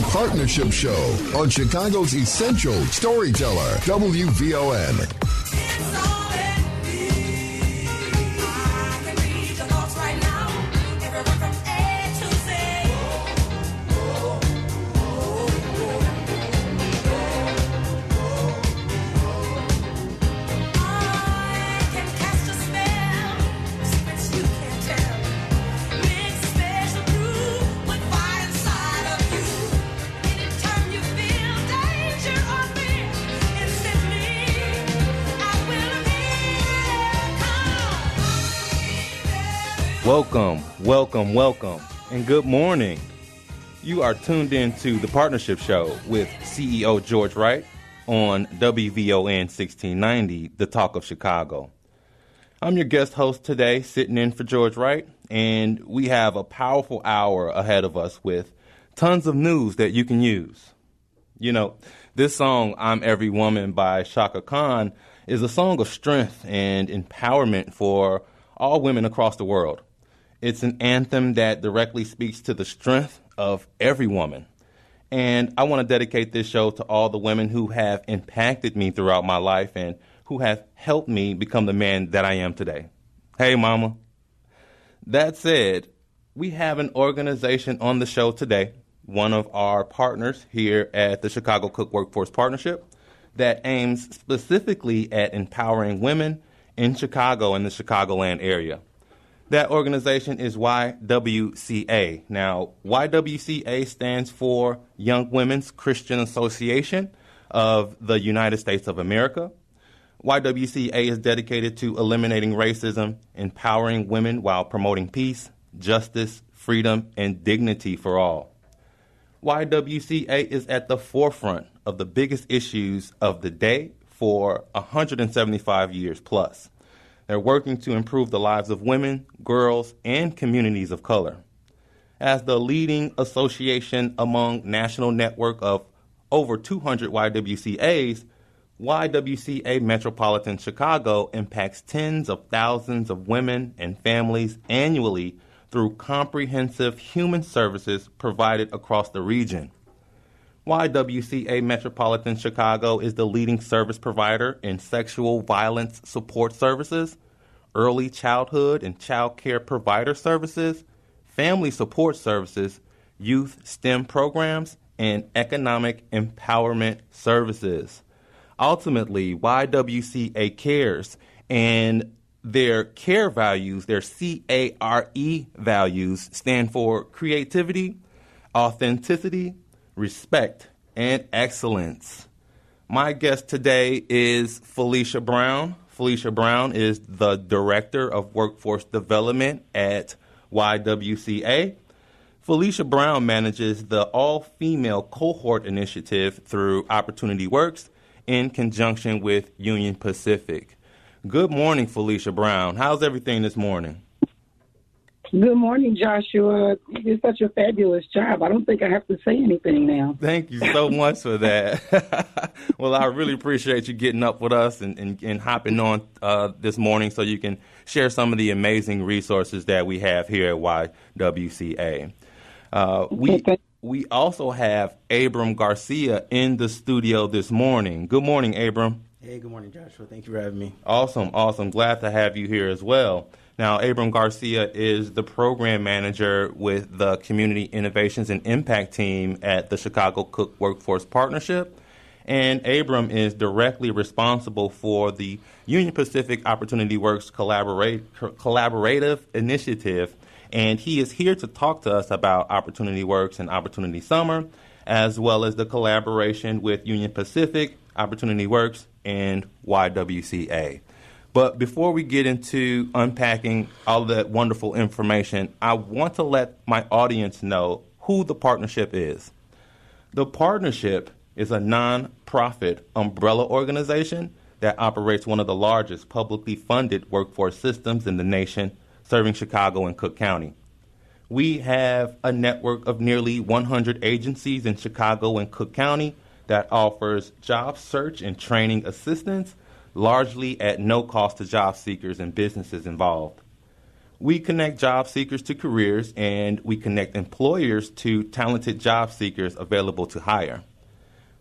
The Partnership Show on Chicago's Essential Storyteller, WVON. Welcome, and good morning. You are tuned in to The Partnership Show with CEO George Wright on WVON 1690, The Talk of Chicago. I'm your guest host today, sitting in for George Wright, and we have a powerful hour ahead of us with tons of news that you can use. You know, this song, I'm Every Woman by Shaka Khan, is a song of strength and empowerment for all women across the world. It's an anthem that directly speaks to the strength of every woman. And I want to dedicate this show to all the women who have impacted me throughout my life and who have helped me become the man that I am today. Hey, mama. That said, we have an organization on the show today, one of our partners here at the Chicago Cook Workforce Partnership, that aims specifically at empowering women in Chicago and the Chicagoland area. That organization is YWCA. Now, YWCA stands for Young Women's Christian Association of the United States of America. YWCA is dedicated to eliminating racism, empowering women while promoting peace, justice, freedom, and dignity for all. YWCA is at the forefront of the biggest issues of the day for 175 years plus. They're working to improve the lives of women, girls, and communities of color. As the leading association among national network of over 200 YWCAs, YWCA Metropolitan Chicago impacts tens of thousands of women and families annually through comprehensive human services provided across the region. YWCA Metropolitan Chicago is the leading service provider in sexual violence support services, early childhood and child care provider services, family support services, youth STEM programs, and economic empowerment services. Ultimately, YWCA cares, and their CARE values, their CARE values, stand for creativity, authenticity, respect, and excellence. My guest today is Felicia Brown. Felicia Brown is the Director of Workforce Development at YWCA. Felicia Brown manages the all-female cohort initiative through Opportunity Works in conjunction with Union Pacific. Good morning, Felicia Brown. How's everything this morning? Good morning, Joshua. You did such a fabulous job. I don't think I have to say anything now. Thank you so much for that. Well, I really appreciate you getting up with us and hopping on this morning so you can share some of the amazing resources that we have here at YWCA. We also have Abram Garcia in the studio this morning. Good morning, Abram. Hey, good morning, Joshua. Thank you for having me. Awesome. Glad to have you here as well. Now, Abram Garcia is the program manager with the Community Innovations and Impact team at the Chicago Cook Workforce Partnership. And Abram is directly responsible for the Union Pacific Opportunity Works collaborative initiative. And he is here to talk to us about Opportunity Works and Opportunity Summer, as well as the collaboration with Union Pacific, Opportunity Works, and YWCA. But before we get into unpacking all that wonderful information, I want to let my audience know who the partnership is. The partnership is a non-profit umbrella organization that operates one of the largest publicly funded workforce systems in the nation, serving Chicago and Cook County. We have a network of nearly 100 agencies in Chicago and Cook County that offers job search and training assistance, largely at no cost to job seekers and businesses involved. We connect job seekers to careers, and we connect employers to talented job seekers available to hire.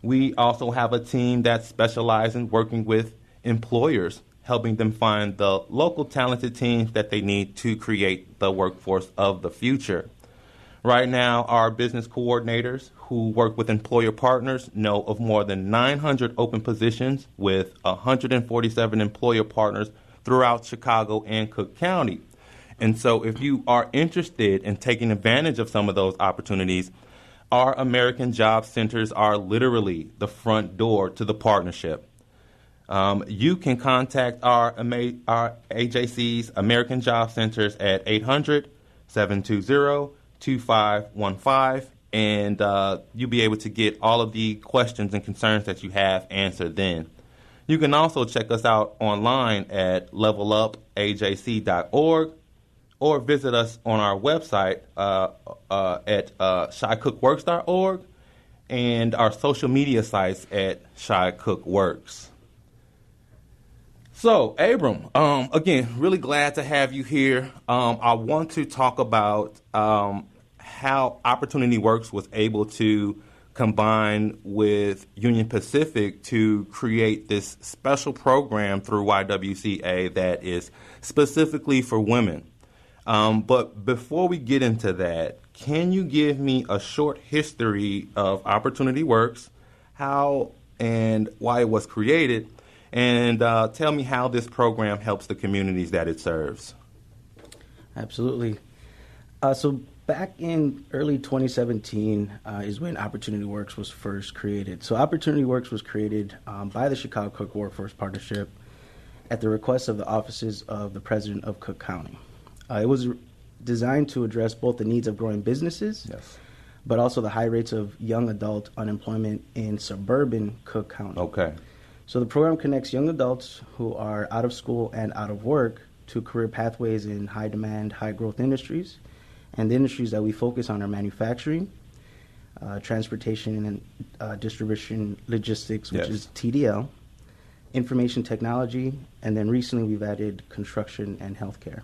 We also have a team that specializes in working with employers, helping them find the local talented teams that they need to create the workforce of the future. Right now, our business coordinators who work with employer partners know of more than 900 open positions with 147 employer partners throughout Chicago and Cook County. And so if you are interested in taking advantage of some of those opportunities, our American Job Centers are literally the front door to the partnership. You can contact our AJC's American Job Centers at 800-720-2515, and you'll be able to get all of the questions and concerns that you have answered then. You can also check us out online at levelupajc.org or visit us on our website at shycookworks.org and our social media sites at shycookworks. So, Abram, again, really glad to have you here. I want to talk about how Opportunity Works was able to combine with Union Pacific to create this special program through YWCA that is specifically for women. But before we get into that, can you give me a short history of Opportunity Works, how and why it was created, and tell me how this program helps the communities that it serves? Absolutely. So back in early 2017 is when Opportunity Works was first created. So Opportunity Works was created by the Chicago Cook Workforce Partnership at the request of the offices of the President of Cook County. It was designed to address both the needs of growing businesses, yes, but also the high rates of young adult unemployment in suburban Cook County. Okay. So the program connects young adults who are out of school and out of work to career pathways in high-demand, high-growth industries. And the industries that we focus on are manufacturing, transportation and distribution logistics, which is TDL, information technology, and then recently we've added construction and healthcare.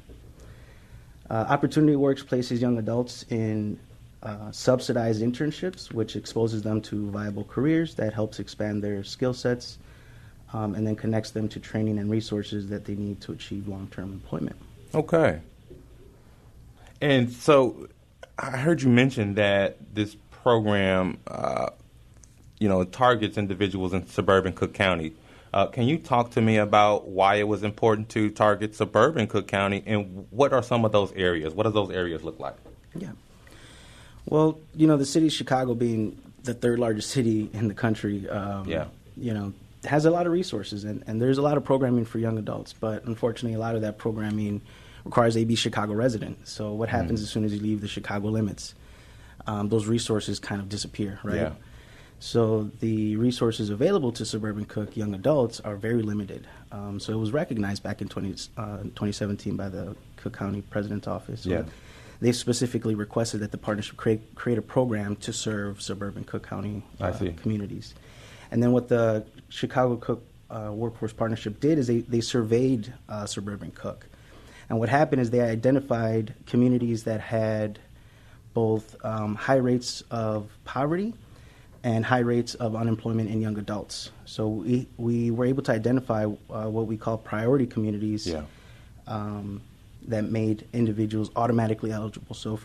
Opportunity Works places young adults in subsidized internships, which exposes them to viable careers that helps expand their skill sets, and then connects them to training and resources that they need to achieve long-term employment. Okay. And so I heard you mention that this program, targets individuals in suburban Cook County. Can you talk to me about why it was important to target suburban Cook County, and what are some of those areas? What do those areas look like? Yeah. Well, the city of Chicago being the third largest city in the country, has a lot of resources, and there's a lot of programming for young adults. But unfortunately, a lot of that programming requires they be Chicago resident. So what happens as soon as you leave the Chicago limits? Those resources kind of disappear, right? Yeah. So the resources available to suburban Cook young adults are very limited. So it was recognized back in 2017 by the Cook County President's Office. So they specifically requested that the partnership create a program to serve suburban Cook County communities. And then what the Chicago Cook Workforce Partnership did is they surveyed suburban Cook. And what happened is they identified communities that had both high rates of poverty and high rates of unemployment in young adults. So we were able to identify what we call priority communities that made individuals automatically eligible. So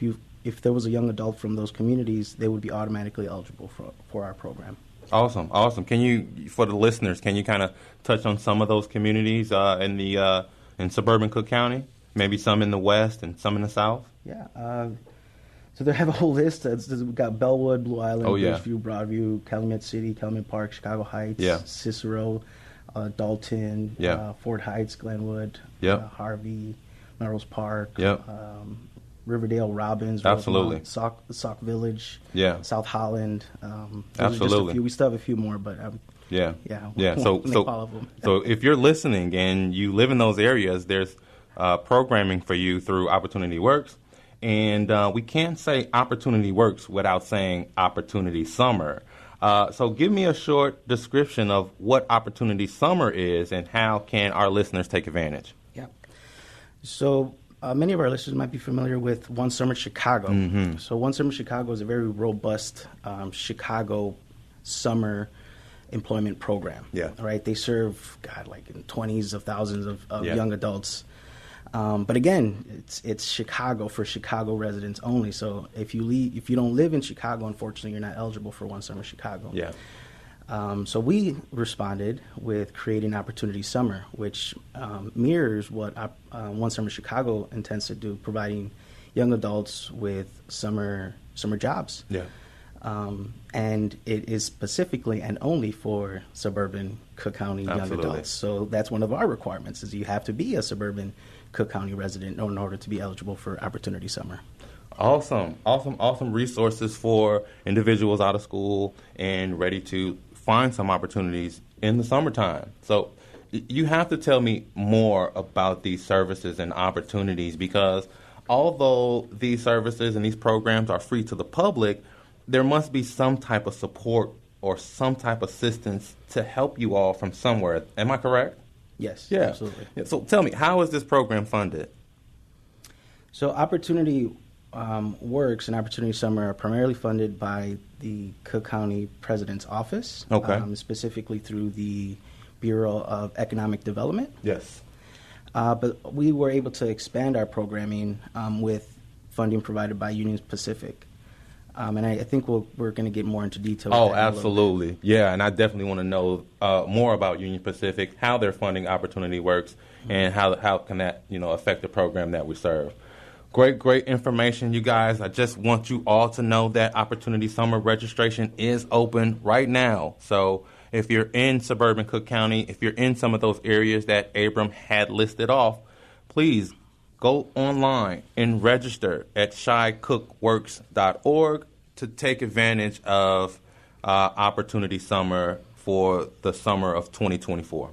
if there was a young adult from those communities, they would be automatically eligible for our program. Awesome. Can you, for the listeners, can you kind of touch on some of those communities in suburban Cook County? Maybe some in the west and some in the south? Yeah. So they have a whole list. We've got Bellwood, Blue Island, Bridgeview, Broadview, Calumet City, Calumet Park, Chicago Heights, Cicero, Dalton, Fort Heights, Glenwood, Harvey, Melrose Park, Riverdale, Robbins, absolutely, Rosemont, Sauk Village, South Holland. Absolutely. We still have a few more, but So if you're listening and you live in those areas, there's programming for you through Opportunity Works. And we can't say Opportunity Works without saying Opportunity Summer. So give me a short description of what Opportunity Summer is and how can our listeners take advantage. Yeah. So many of our listeners might be familiar with One Summer Chicago. Mm-hmm. So One Summer Chicago is a very robust Chicago summer employment program. Yeah. Right? They serve, like in 20s of thousands of Yeah. young adults. But again, it's Chicago for Chicago residents only. So if you don't live in Chicago, unfortunately, you're not eligible for One Summer Chicago. Yeah. So we responded with creating Opportunity Summer, which mirrors what One Summer Chicago intends to do, providing young adults with summer jobs. Yeah. And it is specifically and only for suburban Cook County young Absolutely. adults. So that's one of our requirements, is you have to be a suburban Cook County resident in order to be eligible for Opportunity Summer. Awesome resources for individuals out of school and ready to find some opportunities in the summertime. So you have to tell me more about these services and opportunities, because although these services and these programs are free to the public, there must be some type of support or some type of assistance to help you all from somewhere. Am I correct? Yes, Yeah. absolutely. Yeah, so tell me, how is this program funded? So Opportunity Works and Opportunity Summer are primarily funded by the Cook County President's Office, Okay. specifically through the Bureau of Economic Development. Yes. But we were able to expand our programming with funding provided by Union Pacific. And I think we're going to get more into detail. Oh, with that in a little bit. absolutely. Yeah, and I definitely want to know more about Union Pacific, how their funding opportunity works, and how can that affect the program that we serve. Great information, you guys. I just want you all to know that Opportunity Summer registration is open right now. So if you're in suburban Cook County, if you're in some of those areas that Abram had listed off, please go online and register at shycookworks.org to take advantage of Opportunity Summer for the summer of 2024.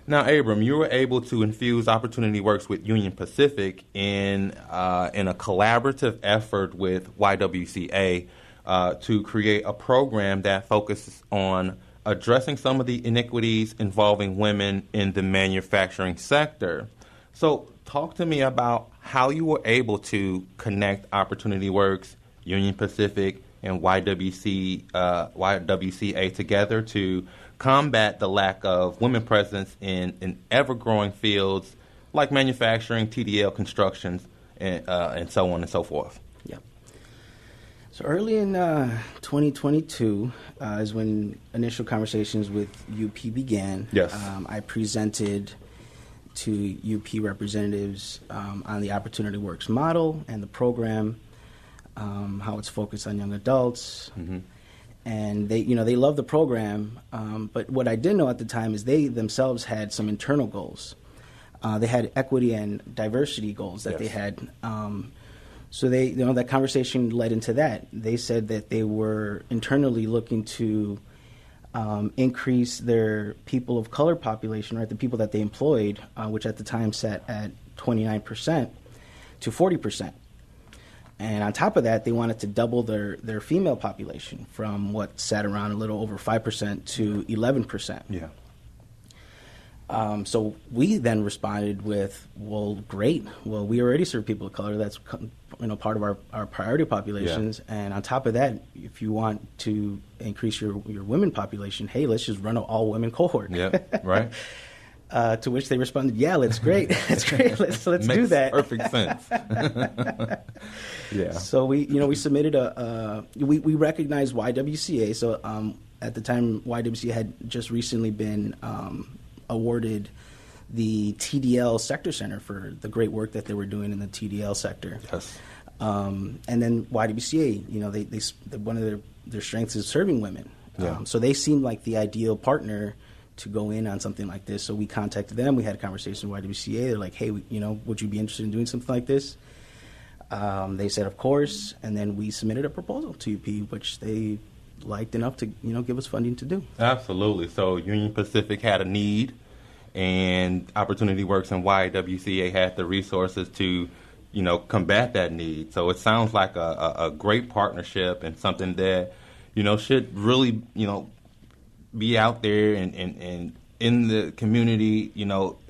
Now, Abram, you were able to infuse Opportunity Works with Union Pacific in a collaborative effort with YWCA to create a program that focuses on addressing some of the inequities involving women in the manufacturing sector. So talk to me about how you were able to connect Opportunity Works, Union Pacific, and YWCA together to combat the lack of women presence in ever-growing fields like manufacturing, TDL, constructions, and so on and so forth. Yeah. So early in 2022 is when initial conversations with UP began. Yes. I presented to UP representatives on the Opportunity Works model and the program, how it's focused on young adults. Mm-hmm. And they love the program, but what I didn't know at the time is they themselves had some internal goals. They had equity and diversity goals that they had. So they, that conversation led into that. They said that they were internally looking to increase their people of color population, right, the people that they employed, which at the time sat at 29%, to 40%. And on top of that, they wanted to double their female population from what sat around a little over 5% to 11%. Yeah. So we then responded with, well, great. Well, we already serve people of color. That's part of our priority populations. Yeah. And on top of that, if you want to increase your women population, hey, let's just run an all-women cohort. Yeah, right. To which they responded, yeah, that's great. That's great. Let's do that. Perfect sense. Yeah. So we submitted we recognized YWCA. So at the time, YWCA had just recently been awarded the TDL Sector Center for the great work that they were doing in the TDL sector. Yes. And then YWCA, they one of their strengths is serving women. Yeah. So they seemed like the ideal partner to go in on something like this. So we contacted them. We had a conversation with YWCA. They're like, hey, would you be interested in doing something like this? They said, of course. And then we submitted a proposal to UP, which they liked enough to, give us funding to do. Absolutely. So Union Pacific had a need, and Opportunity Works and YWCA had the resources to, combat that need. So it sounds like a great partnership and something that, should really, be out there and in the community,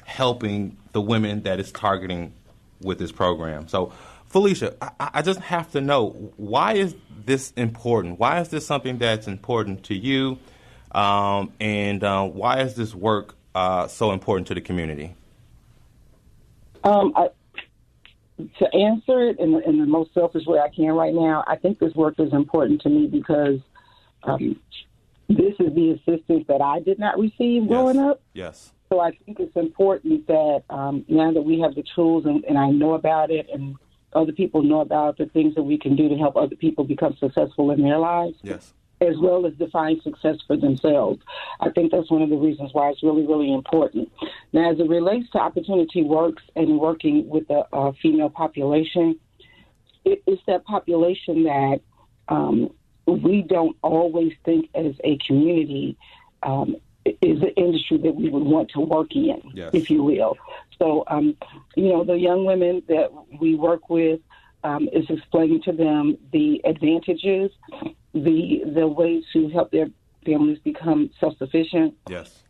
helping the women that it's targeting with this program. So, Felicia, I just have to know, why is this important? Why is this something that's important to you? And why is this work so important to the community? To answer it in the most selfish way I can right now, I think this work is important to me because this is the assistance that I did not receive growing up. Yes. So I think it's important that now that we have the tools and I know about it and other people know about the things that we can do to help other people become successful in their lives, yes, as well as define success for themselves. I think that's one of the reasons why it's really, really important. Now, as it relates to Opportunity Works and working with the female population, it's that population that we don't always think as a community is an industry that we would want to work in, yes, if you will. So, the young women that we work with, is explaining to them the advantages, the ways to help their families become self-sufficient. Yes.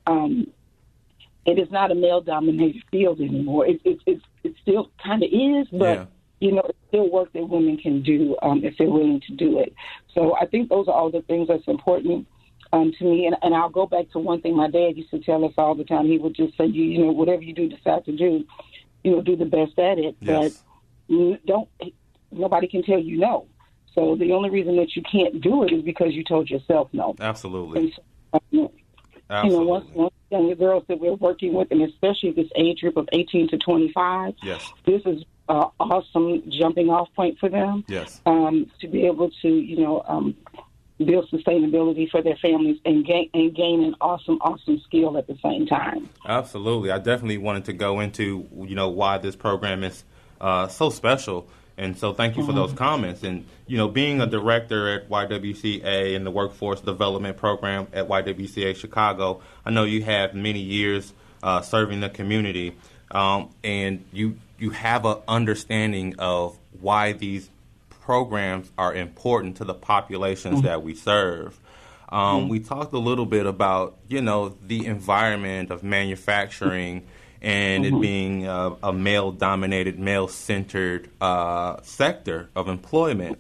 It is not a male-dominated field anymore. It still kind of is, but, it's still work that women can do if they're willing to do it. So I think those are all the things that's important to me. And I'll go back to one thing my dad used to tell us all the time. He would just say, whatever you decide to do, do the best at it. Yes. But nobody can tell you no. So the only reason that you can't do it is because you told yourself no. Absolutely. And so, absolutely. Once young girls that we're working with, and especially this age group of 18 to 25, yes, this is an awesome jumping off point for them. Yes. To be able to, build sustainability for their families and gain an awesome skill at the same time. Absolutely. I definitely wanted to go into, why this program is so special. And so thank you for those comments. And, being a director at YWCA in the Workforce Development Program at YWCA Chicago, I know you have many years serving the community, and you have an understanding of why these programs are important to the populations that we serve. We talked a little bit about, the environment of manufacturing and it being a male-dominated, male-centered sector of employment.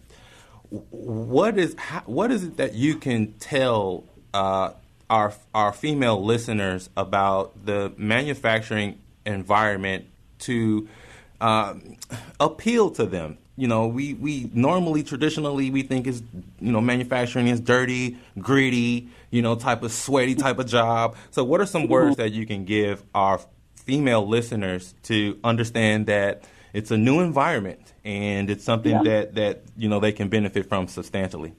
What is it that you can tell our female listeners about the manufacturing environment to appeal to them? We normally, traditionally, we think is, manufacturing is dirty, gritty, type of sweaty type of job. So what are some words that you can give our female listeners to understand that it's a new environment and it's something that they can benefit from substantially?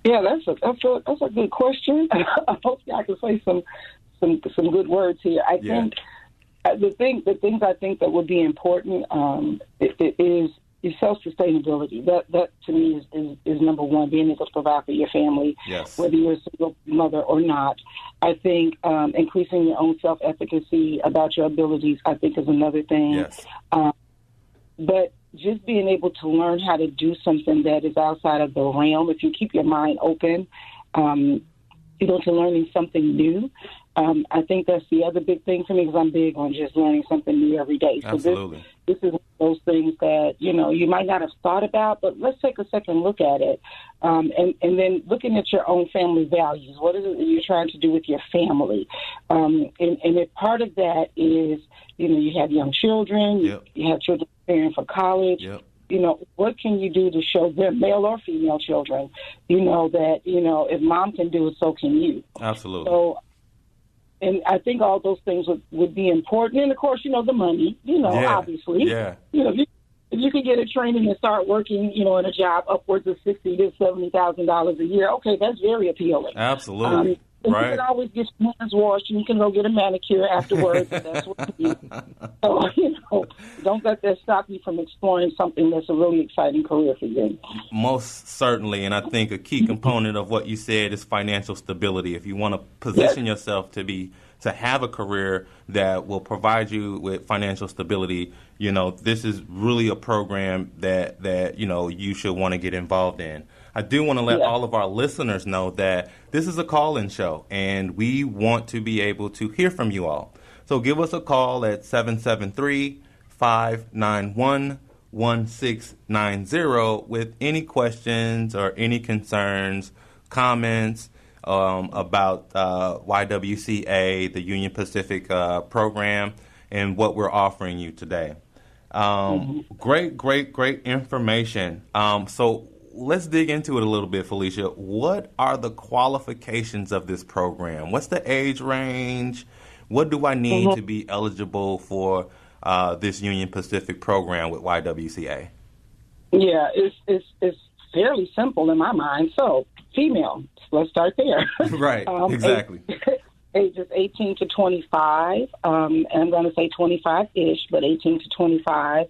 Yeah, that's a good question. I hope I can say some good words here. I think the things I think that would be important is self-sustainability. That to me is number one, being able to provide for your family, whether you're a single mother or not. I think increasing your own self-efficacy about your abilities, I think, is another thing. Yes. But just being able to learn how to do something that is outside of the realm, if you keep your mind open, to learning something new. I think that's the other big thing for me, because I'm big on just learning something new every day. So absolutely. This is one of those things that, you might not have thought about, but let's take a second look at it. And then looking at your own family values. What is it that you're trying to do with your family? And if part of that is, you have young children, you have children preparing for college. What can you do to show them, male or female children, that, if mom can do it, so can you. Absolutely. So, and I think all those things would be important. And, of course, the money, obviously. Yeah. If you can get a training and start working, in a job upwards of $60,000 to $70,000 a year, okay, that's very appealing. Absolutely. Right. You can always get your hands washed, and you can go get a manicure afterwards. If that's what you need. So, don't let that stop you from exploring something that's a really exciting career for you. Most certainly, and I think a key component of what you said is financial stability. If you want to position yourself to have a career that will provide you with financial stability, this is really a program that you should want to get involved in. I do want to let all of our listeners know that this is a call-in show, and we want to be able to hear from you all. So give us a call at 888-591-1690 with any questions or any concerns, comments about YWCA, the Union Pacific program, and what we're offering you today. Great information. So let's dig into it a little bit, Felicia. What are the qualifications of this program? What's the age range? What do I need to be eligible for this Union Pacific program with YWCA? Yeah, it's fairly simple in my mind. So, female, let's start there. Right, exactly. Ages 18 to 25, and I'm going to say 25-ish, but 18 to 25.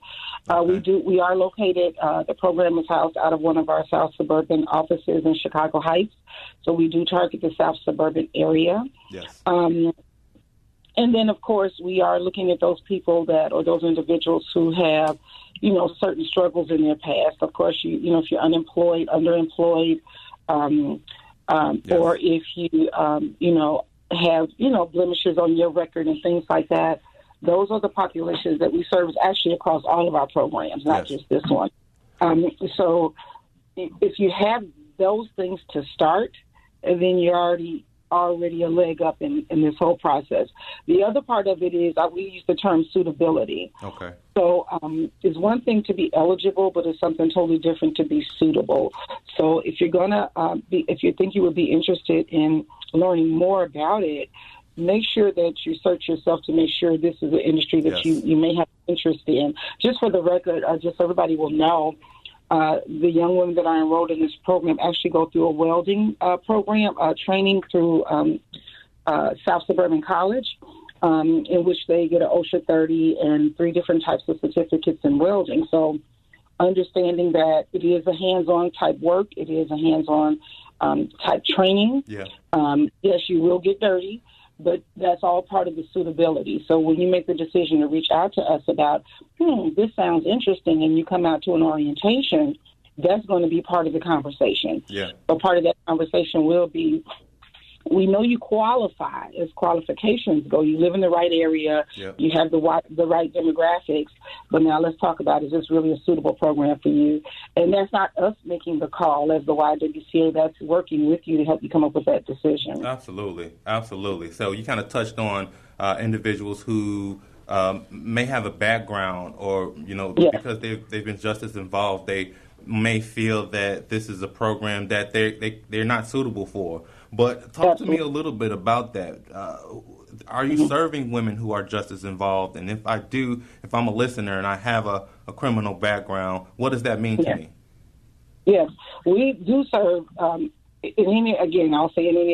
Okay. We are located, the program is housed out of one of our South Suburban offices in Chicago Heights, so we do target the South Suburban area. Yes. And then, of course, we are looking at those people or those individuals who have, certain struggles in their past. Of course, if you're unemployed, underemployed, yes. Or if you, have, blemishes on your record and things like that. Those are the populations that we service actually across all of our programs, not just this one. So if you have those things to start, then you're already a leg up in this whole process. The other part of it is we use the term suitability. Okay. So it's one thing to be eligible, but it's something totally different to be suitable. So if you're gonna if you think you would be interested in learning more about it, make sure that you search yourself to make sure this is an industry that you may have interest in. Just for the record, just so everybody will know, the young women that are enrolled in this program actually go through a welding program, training through South Suburban College, in which they get an OSHA 30 and 3 different types of certificates in welding. So understanding that it is a hands-on type work, it is a hands-on type training. Yeah. Yes, you will get dirty, but that's all part of the suitability. So when you make the decision to reach out to us about, this sounds interesting, and you come out to an orientation, that's going to be part of the conversation. Yeah. But part of that conversation will be, we know you qualify as qualifications go. You live in the right area. Yep. You have the right demographics. But now let's talk about, is this really a suitable program for you? And that's not us making the call as the YWCA. That's working with you to help you come up with that decision. Absolutely. So you kind of touched on individuals who may have a background or, because they've been just as involved, they may feel that this is a program that they're not suitable for. But talk to me a little bit about that. Are you serving women who are just as involved? And if I'm a listener and I have a criminal background, what does that mean to me? Yes, we do serve, I'll say in any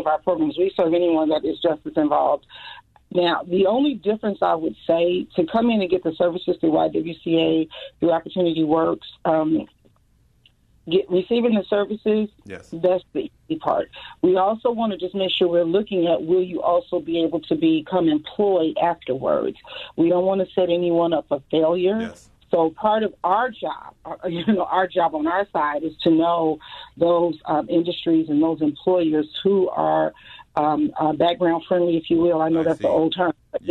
of our programs, we serve anyone that is just as involved. Now, the only difference I would say, to come in and get the services through YWCA, through Opportunity Works, receiving the services, that's the easy part. We also want to just make sure we're looking at, will you also be able to become employed afterwards? We don't want to set anyone up for failure. Yes. So part of our job, our job on our side is to know those industries and those employers who are background friendly, if you will. I know that's the old term, but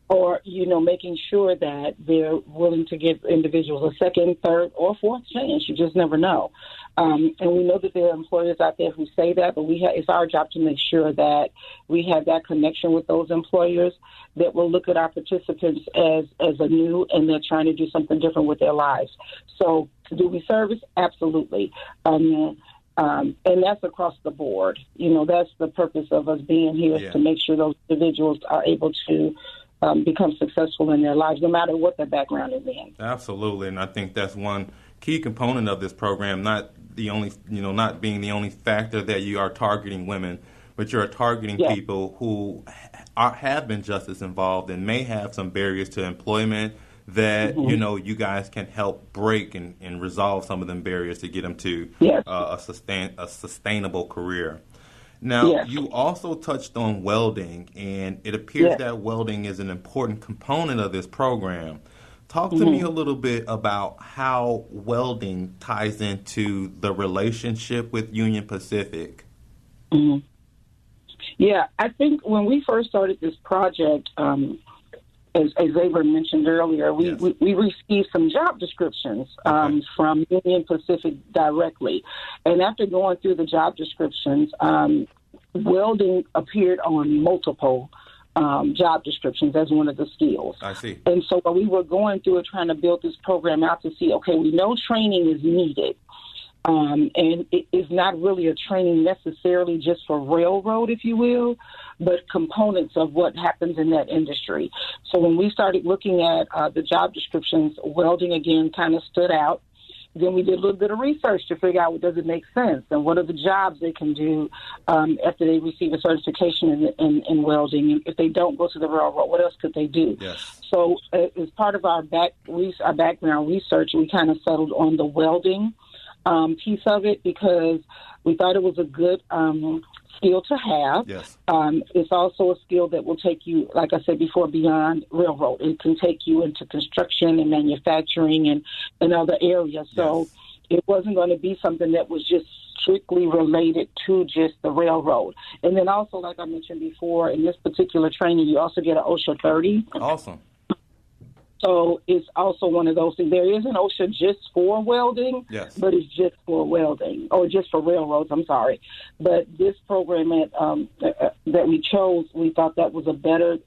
or, making sure that they're willing to give individuals a second, third, or fourth chance. You just never know. And we know that there are employers out there who say that, but it's our job to make sure that we have that connection with those employers that will look at our participants as anew, and they're trying to do something different with their lives. So do we service? Absolutely. And that's across the board. That's the purpose of us being here, is to make sure those individuals are able to become successful in their lives, no matter what their background is in. Absolutely, and I think that's one key component of this program. Not being the only factor that you are targeting women, but you're targeting people who have been just as involved and may have some barriers to employment that you guys can help break and resolve some of them barriers to get them to a sustainable career. Now, you also touched on welding, and it appears that welding is an important component of this program. Talk to me a little bit about how welding ties into the relationship with Union Pacific. Yeah, I think when we first started this project, as Xavier mentioned earlier, we received some job descriptions from Union Pacific directly. And after going through the job descriptions, welding appeared on multiple job descriptions as one of the skills. I see. And so while we were going through it, trying to build this program out to see, okay, we know training is needed. And it is not really a training necessarily just for railroad, if you will, but components of what happens in that industry. So when we started looking at the job descriptions, welding again kind of stood out. Then we did a little bit of research to figure out what does it make sense and what are the jobs they can do after they receive a certification in welding. And if they don't go to the railroad, what else could they do? Yes. So as part of our background research, we kind of settled on the welding piece of it because we thought it was a good skill to have. Yes. It's also a skill that will take you, like I said before, beyond railroad. It can take you into construction and manufacturing and other areas. So it wasn't going to be something that was just strictly related to just the railroad. And then also, like I mentioned before, in this particular training, you also get an OSHA 30. Awesome. So it's also one of those things. There is an OSHA just for welding, but it's just for welding, or just for railroads, I'm sorry. But this program that we chose, we thought that was a better,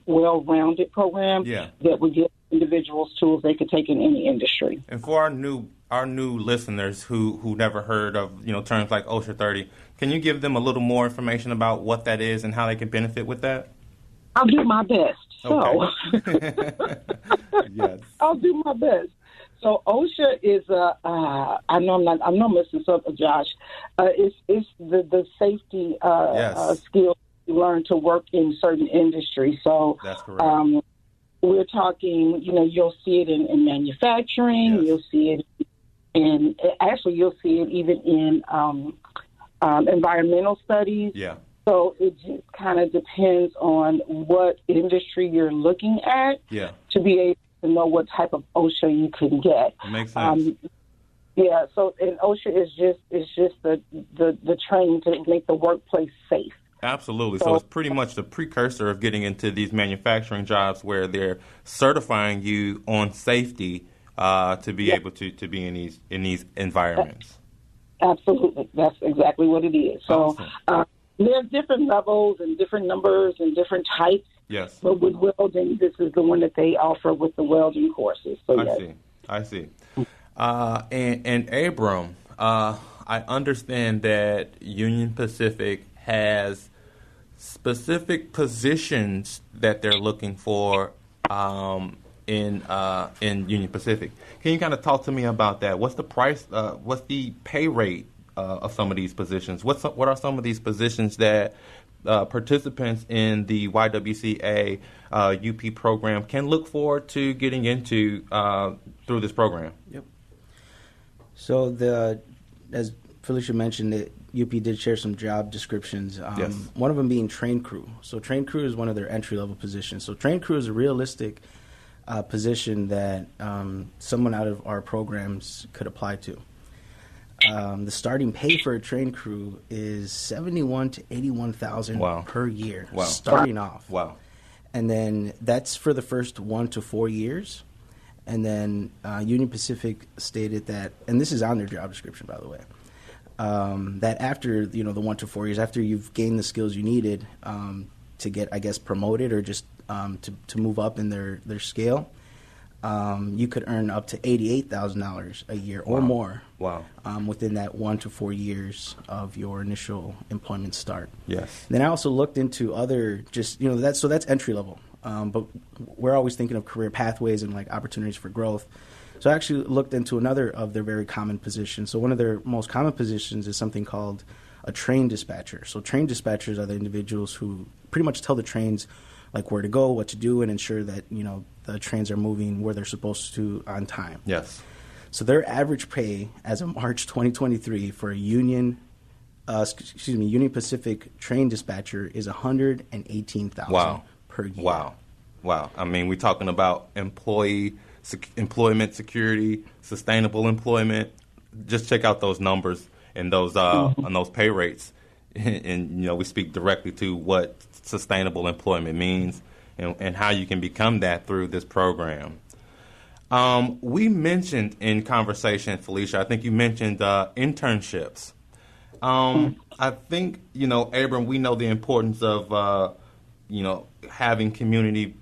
well-rounded program that would give individuals tools they could take in any industry. And for our new listeners who never heard of terms like OSHA 30, can you give them a little more information about what that is and how they can benefit with that? I'll do my best. Okay. Yes. I'll do my best. So OSHA is I know I'm messing this up, Josh. It's the safety skill you learn to work in certain industries. So that's correct. We're talking, you'll see it in manufacturing. Yes. You'll see it you'll see it even in environmental studies. Yeah. So it just kind of depends on what industry you're looking at to be able to know what type of OSHA you can get. It makes sense. So and OSHA is just the training to make the workplace safe. Absolutely. So it's pretty much the precursor of getting into these manufacturing jobs where they're certifying you on safety to be able to be in these environments. Absolutely. That's exactly what it is. So awesome. There's different levels and different numbers and different types. Yes. But with welding, this is the one that they offer with the welding courses. So I see. And Abram, I understand that Union Pacific has specific positions that they're looking for in Union Pacific. Can you kind of talk to me about that? What's the price? What's the pay rate of some of these positions? What are some of these positions that participants in the YWCA UP program can look forward to getting into through this program? Yep. So as Felicia mentioned, UP did share some job descriptions. One of them being train crew. So train crew is one of their entry-level positions. So train crew is a realistic position that someone out of our programs could apply to. The starting pay for a train crew is $71,000 to $81,000 per year, starting off. Wow! And then that's for the first 1 to 4 years. And then Union Pacific stated that, and this is on their job description, by the way, that after the 1 to 4 years, after you've gained the skills you needed to get, I guess, promoted or just to move up in their scale, you could earn up to $88,000 a year or more. Wow. Within that 1 to 4 years of your initial employment start. Yes. Then I also looked into other that's entry level. But we're always thinking of career pathways and like opportunities for growth. So I actually looked into another of their very common positions. So one of their most common positions is something called a train dispatcher. So train dispatchers are the individuals who pretty much tell the trains like where to go, what to do, and ensure that the trains are moving where they're supposed to on time. Yes. So their average pay as of March 2023 for a Union Pacific train dispatcher is $118,000 per year. Wow. I mean, we're talking about employment security, sustainable employment. Just check out those numbers and those on those pay rates, and we speak directly to what sustainable employment means and how you can become that through this program. We mentioned in conversation, Felicia, I think you mentioned internships. I think, Abram, we know the importance of, having community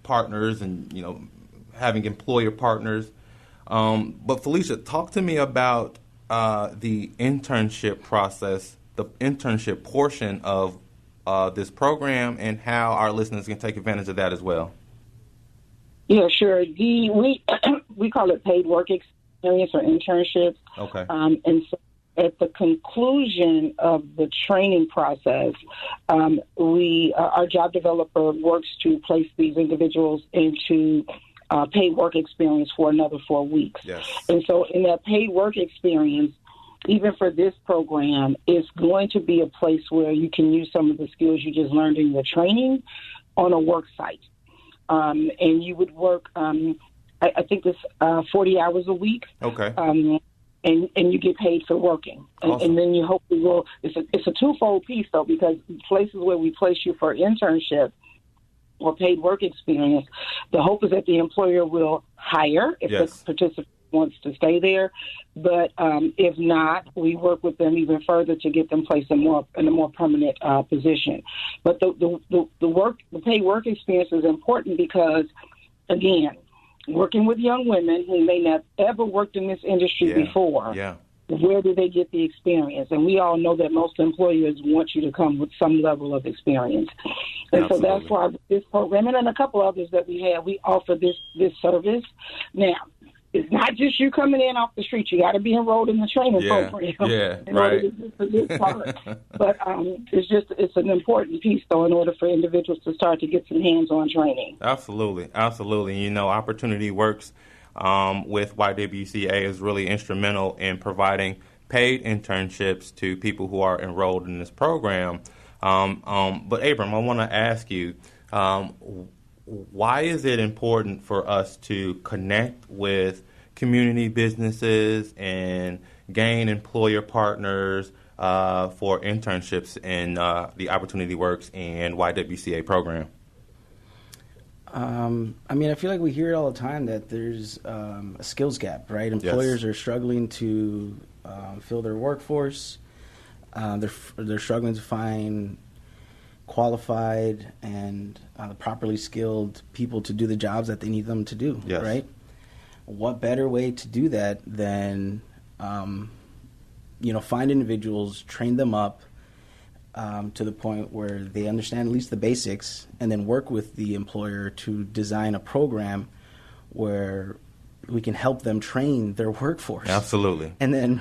partners and, having employer partners. But Felicia, talk to me about the internship process, the internship portion of this program, and how our listeners can take advantage of that as well. Yeah, sure. We call it paid work experience or internships. Okay. And so at the conclusion of the training process, our job developer works to place these individuals into paid work experience for another 4 weeks. Yes. And so in that paid work experience, even for this program, it's going to be a place where you can use some of the skills you just learned in your training on a work site. And you would work, I think it's 40 hours a week. Okay. And you get paid for working. Awesome. And then you hopefully will. It's a twofold piece, though, because places where we place you for internship or paid work experience, the hope is that the employer will hire if Yes. the participant wants to stay there. But if not, we work with them even further to get them placed in a more permanent position. But the paid work experience is important because, again, working with young women who may not ever worked in this industry before. Yeah. Where do they get the experience? And we all know that most employers want you to come with some level of experience. And Absolutely. so that's why this program, and then a couple others that we have, we offer this service. Now, it's not just you coming in off the street. You got to be enrolled in the training program in order to get to this part. But it's an important piece, though, in order for individuals to start to get some hands-on training. Absolutely. Opportunity Works with YWCA is really instrumental in providing paid internships to people who are enrolled in this program. But Abram, I want to ask you, why is it important for us to connect with community businesses and gain employer partners for internships in the Opportunity Works and YWCA program? I feel like we hear it all the time that there's a skills gap, right? Employers are struggling to fill their workforce. They're struggling to find qualified and properly skilled people to do the jobs that they need them to do, right? What better way to do that than, find individuals, train them up to the point where they understand at least the basics, and then work with the employer to design a program where we can help them train their workforce. Absolutely. And then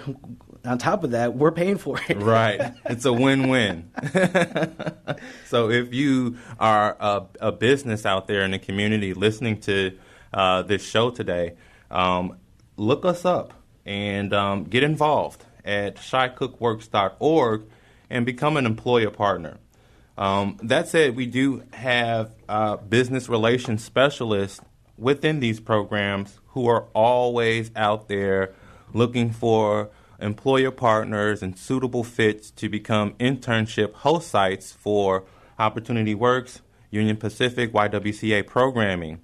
on top of that, we're paying for it. Right. It's a win-win. So if you are a business out there in the community listening to this show today, look us up and get involved at shycookworks.org and become an employer partner. That said, we do have business relations specialists within these programs who are always out there looking for employer partners and suitable fits to become internship host sites for Opportunity Works, Union Pacific, YWCA programming.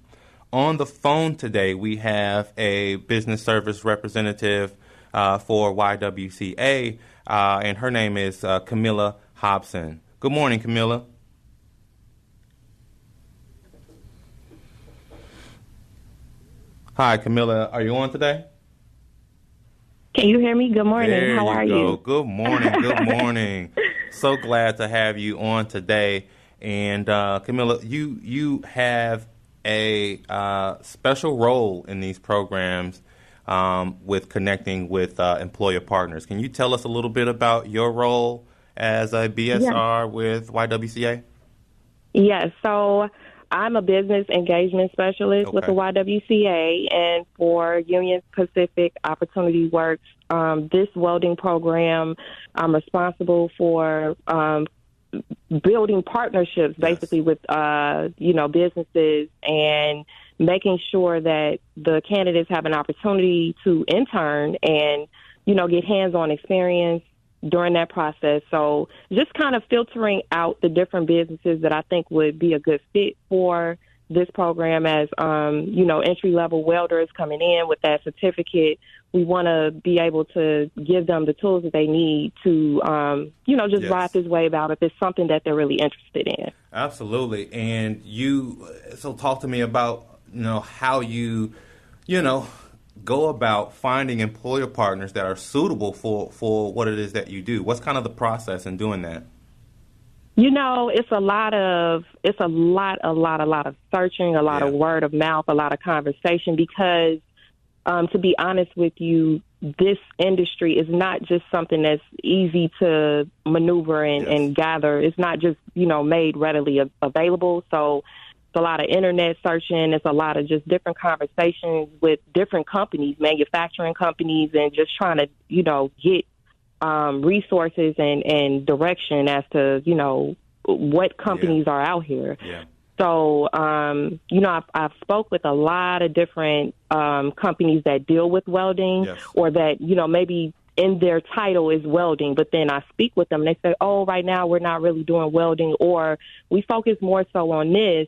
On the phone today, we have a business service representative for YWCA, and her name is Camilla Hobson. Good morning, Camilla. Hi, Camilla. Are you on today? Can you hear me? Good morning. How are you? Good morning. Good morning. So glad to have you on today. And Camilla, you have a special role in these programs with connecting with employer partners. Can you tell us a little bit about your role as a BSR with YWCA? Yes. So I'm a business engagement specialist with the YWCA, and for Union Pacific Opportunity Works, this welding program, I'm responsible for building partnerships, basically with businesses, and making sure that the candidates have an opportunity to intern and get hands-on experience during that process. So just kind of filtering out the different businesses that I think would be a good fit for this program as, entry-level welders coming in with that certificate. We want to be able to give them the tools that they need to, ride this wave out if it's something that they're really interested in. Absolutely. And so talk to me about, how you, go about finding employer partners that are suitable for what it is that you do. What's kind of the process in doing that? It's a lot of searching, a lot of word of mouth, a lot of conversation, because to be honest with you, this industry is not just something that's easy to maneuver and gather. It's not just, made readily available. So it's a lot of internet searching. It's a lot of just different conversations with different companies, manufacturing companies, and just trying to, get resources and direction as to, what companies are out here. Yeah. So, I've spoke with a lot of different companies that deal with welding, or that, maybe in their title is welding, but then I speak with them and they say, oh, right now we're not really doing welding, or we focus more so on this,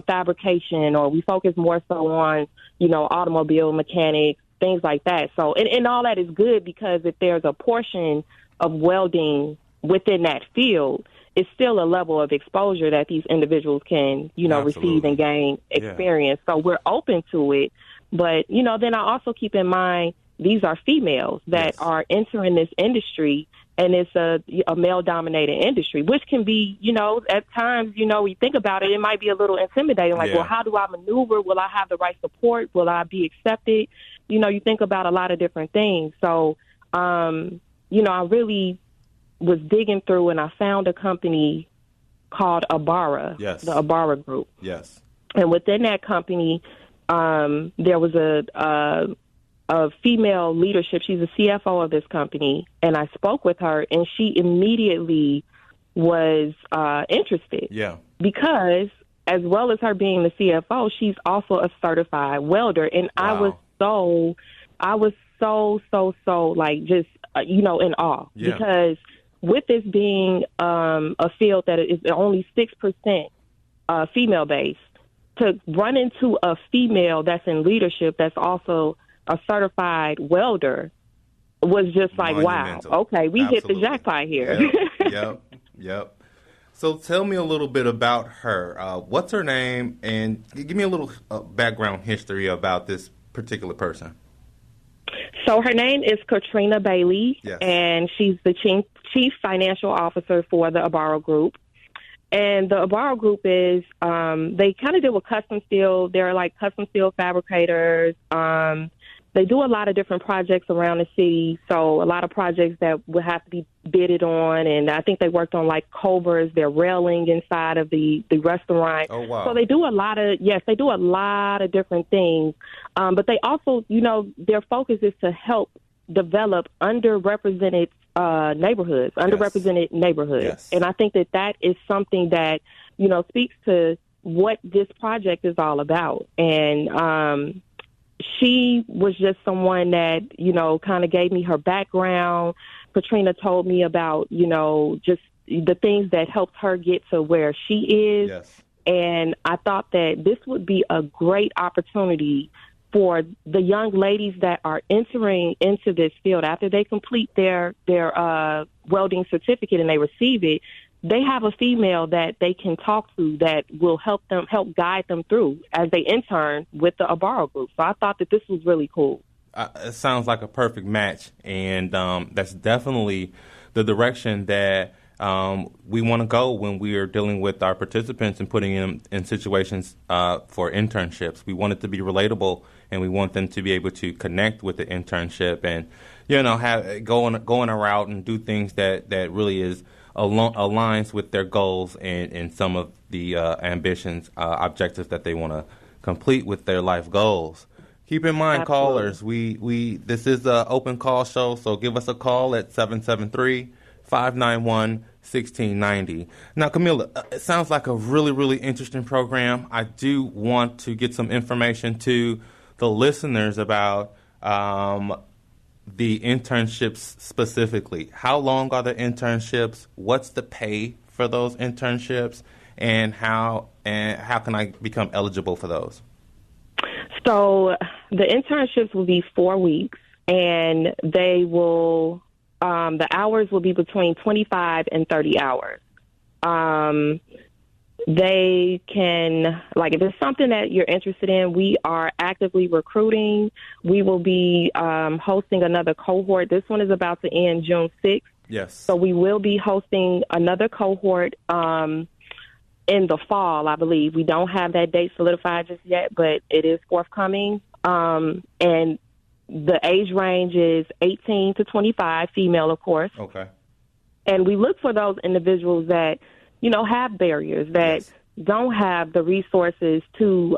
fabrication, or we focus more so on, automobile mechanics, things like that. So, and all that is good, because if there's a portion of welding within that field, it's still a level of exposure that these individuals can, receive and gain experience. So we're open to it. But, then I also keep in mind, these are females that are entering this industry, and it's a male-dominated industry, which can be, at times, we think about it, it might be a little intimidating. Like, well, how do I maneuver? Will I have the right support? Will I be accepted? You think about a lot of different things. So, I really was digging through, and I found a company called Abara, the Abara Group. Yes. And within that company, there was a female leadership. She's a CFO of this company, and I spoke with her, and she immediately was interested. Yeah. Because as well as her being the CFO, she's also a certified welder, and wow. I was so like just in awe, because with this being a field that is only 6% female based, to run into a female that's in leadership that's also a certified welder was just like, monumental. Wow, okay, we hit the jackpot here. Yep. So tell me a little bit about her. What's her name? And give me a little background history about this particular person. So her name is Katrina Bailey, and she's the chief financial officer for the Abaro Group. And the Abaro Group is, they kind of deal with custom steel. They're like custom steel fabricators. They do a lot of different projects around the city. So a lot of projects that would have to be bidded on. And I think they worked on like Culver's, their railing inside of the restaurant. Oh, wow. So they do a lot of different things. But they also, their focus is to help develop underrepresented neighborhoods. Yes. And I think that is something that, speaks to what this project is all about. And she was just someone that, kind of gave me her background. Katrina told me about, just the things that helped her get to where she is. Yes. And I thought that this would be a great opportunity for the young ladies that are entering into this field after they complete their welding certificate and they receive it. They have a female that they can talk to that will help guide them through as they intern with the Abaro Group. So I thought that this was really cool. It sounds like a perfect match, and that's definitely the direction that we want to go when we are dealing with our participants and putting them in situations for internships. We want it to be relatable, and we want them to be able to connect with the internship and, go on a route and do things that really is aligns with their goals and some of the ambitions, objectives that they want to complete with their life goals. Keep in mind, absolutely. Callers, we this is an open call show, so give us a call at 773-591-1690. Now, Camilla, it sounds like a really, really interesting program. I do want to get some information to the listeners about the internships specifically, how long are the internships? What's the pay for those internships? And how can I become eligible for those? So the internships will be 4 weeks, and they will the hours will be between 25 and 30 hours. They can, like, if it's something that you're interested in, we are actively recruiting. We will be hosting another cohort. This one is about to end June 6th. Yes. So we will be hosting another cohort in the fall, I believe. We don't have that date solidified just yet, but it is forthcoming. And the age range is 18 to 25, female, of course. Okay. And we look for those individuals that, have barriers, that don't have the resources to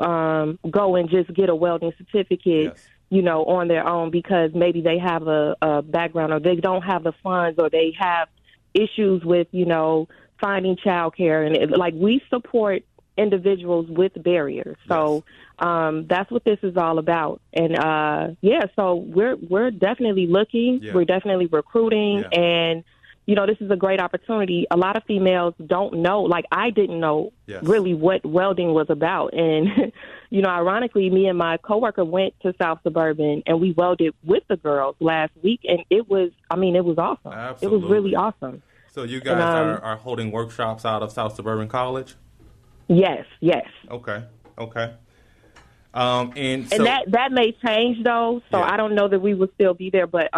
go and just get a welding certificate, on their own, because maybe they have a background, or they don't have the funds, or they have issues with, finding childcare. And we support individuals with barriers. So that's what this is all about. And so we're definitely looking. Yeah. We're definitely recruiting. Yeah. And this is a great opportunity. A lot of females don't know, like I didn't know really what welding was about. And, ironically, me and my coworker went to South Suburban and we welded with the girls last week. And it was awesome. Absolutely. It was really awesome. So you guys are holding workshops out of South Suburban College? Yes. Okay. And that may change, though, so I don't know that we will still be there. But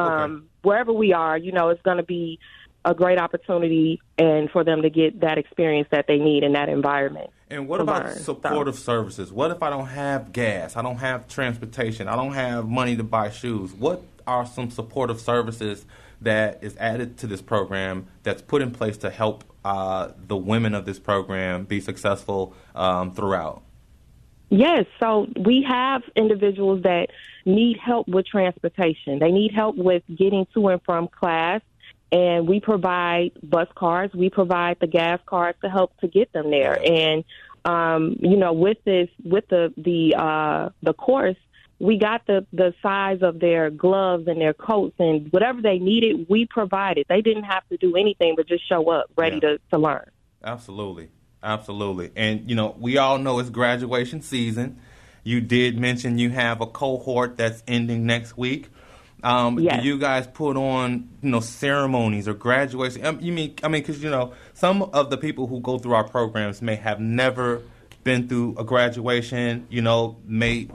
wherever we are, it's going to be a great opportunity and for them to get that experience that they need in that environment. And what about supportive services? What if I don't have gas? I don't have transportation. I don't have money to buy shoes. What are some supportive services that is added to this program that's put in place to help the women of this program be successful throughout? Yes, so we have individuals that need help with transportation. They need help with getting to and from class, and we provide bus cards. We provide the gas cards to help to get them there. And with the course, we got the size of their gloves and their coats, and whatever they needed, we provided. They didn't have to do anything but just show up ready to learn. Absolutely. And, we all know it's graduation season. You did mention you have a cohort that's ending next week. Do you guys put on, ceremonies or graduation? Because, some of the people who go through our programs may have never been through a graduation, may,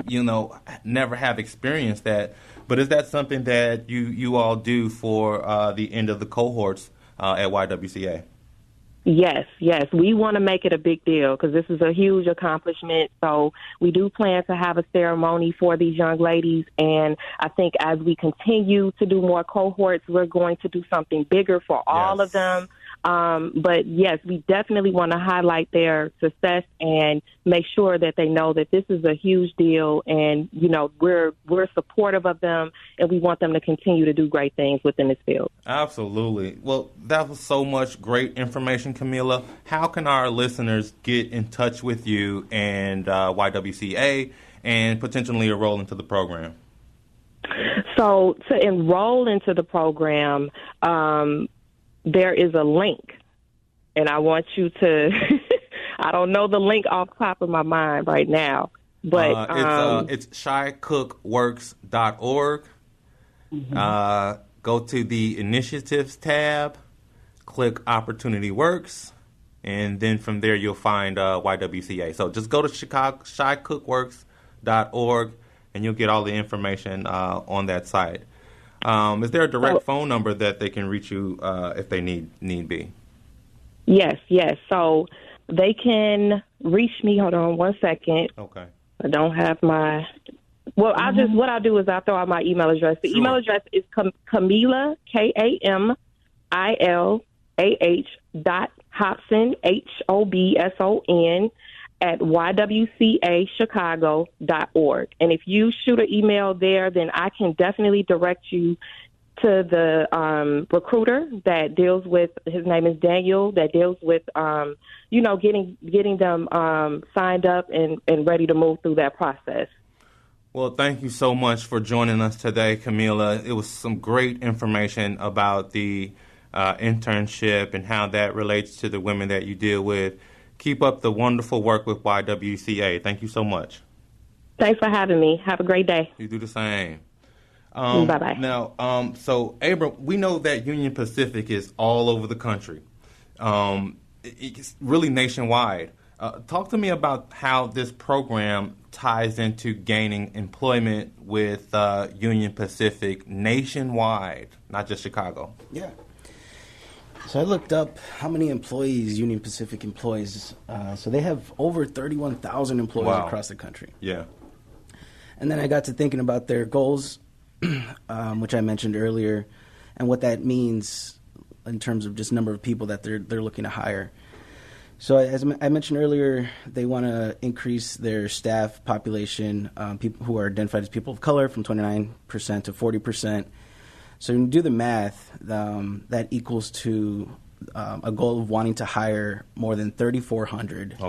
never have experienced that. But is that something that you all do for the end of the cohorts at YWCA? Yes. We want to make it a big deal because this is a huge accomplishment. So we do plan to have a ceremony for these young ladies. And I think as we continue to do more cohorts, we're going to do something bigger for all of them. But yes, we definitely want to highlight their success and make sure that they know that this is a huge deal. And, we're supportive of them, and we want them to continue to do great things within this field. Absolutely. Well, that was so much great information, Camila. How can our listeners get in touch with you and YWCA and potentially enroll into the program? So to enroll into the program, there is a link, and I want you to I don't know the link off the top of my mind right now, but it's shycookworks.org. Go to the Initiatives tab, click Opportunity Works, and then from there you'll find YWCA. So just go to shycookworks.org, and you'll get all the information on that site. Is there a direct phone number that they can reach you if they need be? Yes. So they can reach me. Hold on one second. Okay. I don't have my. Well, what I'll do is I'll throw out my email address. The email address is Camila KAMILAH.Hobson HOBSON at ywcachicago.org. And if you shoot an email there, then I can definitely direct you to the recruiter that deals with, his name is Daniel, that deals with, getting them signed up and ready to move through that process. Well, thank you so much for joining us today, Camila. It was some great information about the internship and how that relates to the women that you deal with. Keep up the wonderful work with YWCA. Thank you so much. Thanks for having me. Have a great day. You do the same. Bye-bye. Now, so, Abram, we know that Union Pacific is all over the country. It's really nationwide. Talk to me about how this program ties into gaining employment with Union Pacific nationwide, not just Chicago. Yeah. So I looked up how many employees Union Pacific employs. So they have over 31,000 employees across the country. Yeah. And then I got to thinking about their goals, which I mentioned earlier, and what that means in terms of just number of people that they're looking to hire. So as I mentioned earlier, they want to increase their staff population, people who are identified as people of color, from 29% to 40%. So when you do the math, that equals to a goal of wanting to hire more than 3,400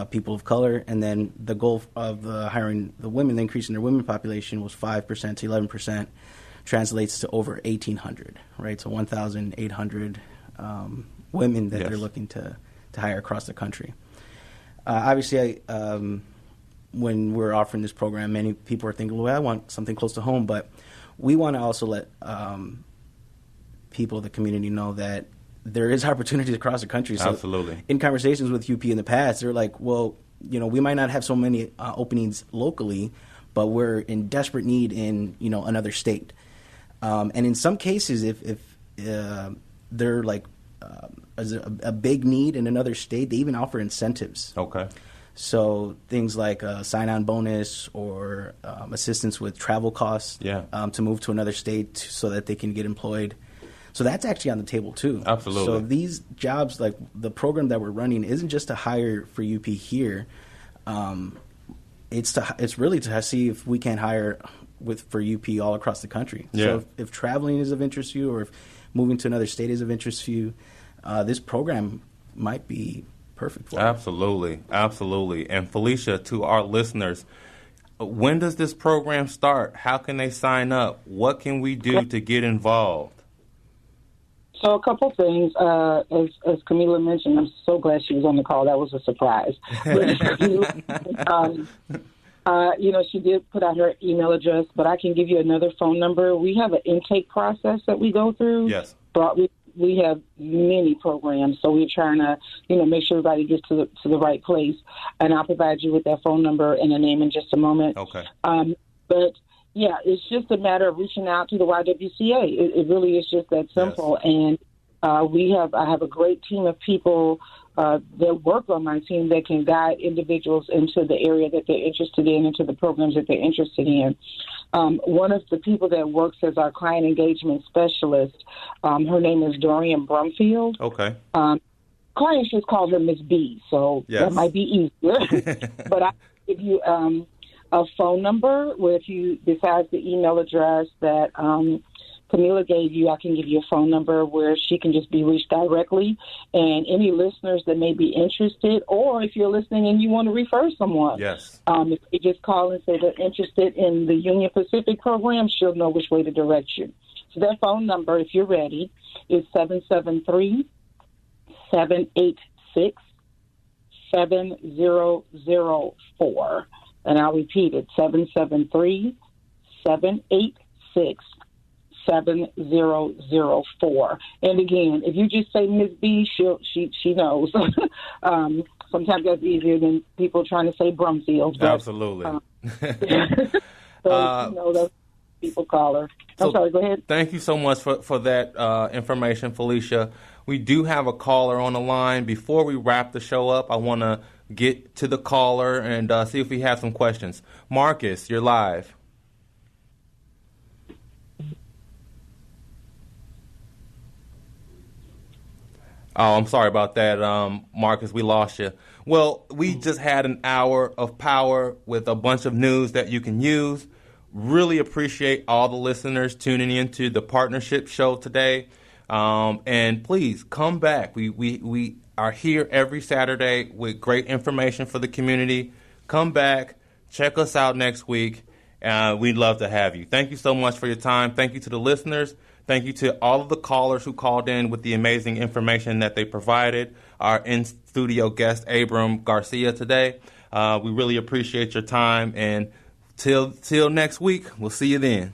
people of color. And then the goal of hiring the women, the increase in their women population was 5% to 11%, translates to over 1,800, right? So 1,800 women that they're looking to hire across the country. Obviously, when we're offering this program, many people are thinking, well, I want something close to home, but we want to also let people of the community know that there is opportunities across the country. So absolutely. In conversations with UP in the past, they're like, well, we might not have so many openings locally, but we're in desperate need in, another state. And in some cases, if they're like a big need in another state, they even offer incentives. Okay. So things like a sign-on bonus or assistance with travel costs to move to another state so that they can get employed. So that's actually on the table too. Absolutely. So these jobs, like the program that we're running, isn't just to hire for UP here. It's really to see if we can hire for UP all across the country. Yeah. So if traveling is of interest to you, or if moving to another state is of interest to you, this program might be perfect for you. Absolutely. And Felicia, to our listeners, when does this program start? How can they sign up? What can we do to get involved? So a couple things. As Camila mentioned, I'm so glad she was on the call. That was a surprise. She did put out her email address, but I can give you another phone number. We have an intake process that we go through. Yes. But we have many programs, so we're trying to, make sure everybody gets to the right place. And I'll provide you with that phone number and a name in just a moment. Okay. But yeah, it's just a matter of reaching out to the YWCA. It really is just that simple. Yes. And I have a great team of people that work on my team that can guide individuals into the area that they're interested in, into the programs that they're interested in. One of the people that works as our client engagement specialist, her name is Dorian Brumfield. Okay. Clients just call her Miss B, so that might be easier. But I'll give you a phone number where if you, besides the email address that Camila gave you, I can give you a phone number where she can just be reached directly. And any listeners that may be interested, or if you're listening and you want to refer someone, if you just call and say they're interested in the Union Pacific program, she'll know which way to direct you. So that phone number, if you're ready, is 773-786-7004. And I'll repeat it, 773-786-7004. And again, if you just say Ms. B, she knows. Sometimes that's easier than people trying to say Brumfield. But, absolutely. So those people call her. I'm sorry, go ahead. Thank you so much for that information, Felicia. We do have a caller on the line. Before we wrap the show up, I want to get to the caller and see if we have some questions. Marcus, you're live. Oh, I'm sorry about that, Marcus. We lost you. Well, we just had an hour of power with a bunch of news that you can use. Really appreciate all the listeners tuning into the partnership show today. And please come back. We are here every Saturday with great information for the community. Come back, check us out next week, We'd love to have you. Thank you so much for your time. Thank you to the listeners. Thank you to all of the callers who called in with the amazing information that they provided. Our in-studio guest, Abram Garcia, today. We really appreciate your time. And till next week, we'll see you then.